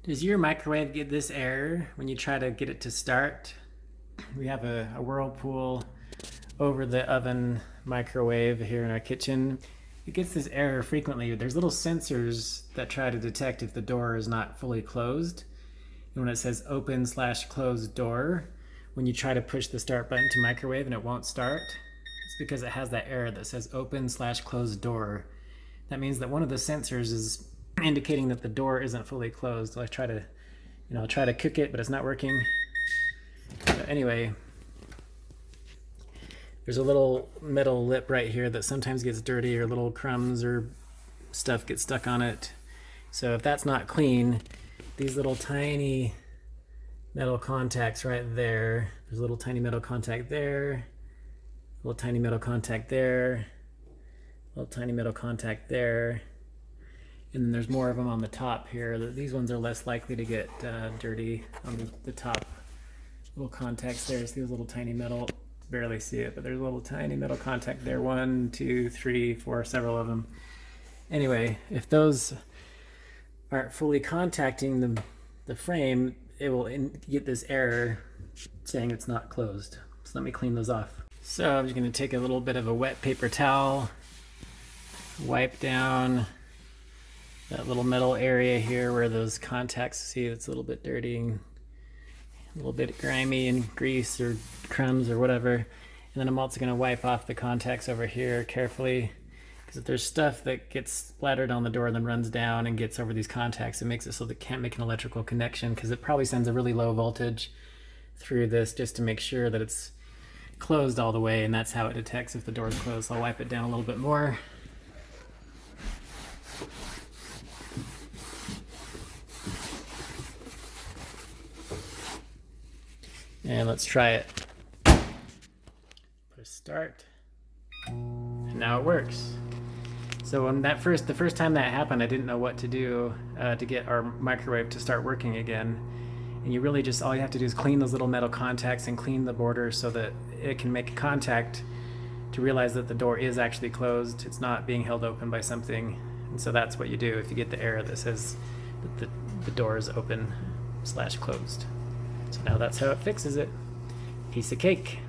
Does your microwave get this error when you try to get it to start? We have a Whirlpool over the oven microwave here in our kitchen. It gets this error frequently. There's little sensors that try to detect if the door is not fully closed. And when it says open/closed door, when you try to push the start button to microwave and it won't start, it's because it has that error that says open/closed door. That means that one of the sensors is indicating that the door isn't fully closed. So I try to, I'll try to cook it, but it's not working. So anyway, there's a little metal lip right here that sometimes gets dirty, or little crumbs or stuff gets stuck on it. So if that's not clean, these little tiny metal contacts right there, there's a little tiny metal contact there, little tiny metal contact there, little tiny metal contact there, and then there's more of them on the top here. These ones are less likely to get dirty on the top little contacts there. See those little tiny metal, barely see it, but there's a little tiny metal contact there. 1, 2, 3, 4, several of them. Anyway, if those aren't fully contacting the frame, it will get this error saying it's not closed. So let me clean those off. So I'm just going to take a little bit of a wet paper towel, wipe down that little metal area here where those contacts, see it's a little bit dirty and a little bit grimy and grease or crumbs or whatever. And then I'm also going to wipe off the contacts over here carefully, because if there's stuff that gets splattered on the door and then runs down and gets over these contacts, it makes it so that it can't make an electrical connection, because it probably sends a really low voltage through this just to make sure that it's closed all the way, and that's how it detects if the door is closed. So I'll wipe it down a little bit more. And let's try it. Push start. And now it works. So when the first time that happened, I didn't know what to do to get our microwave to start working again. And you really just, all you have to do is clean those little metal contacts and clean the border so that it can make contact to realize that the door is actually closed. It's not being held open by something. And so that's what you do if you get the error that says that the door is open/closed. So now that's how it fixes it. Piece of cake.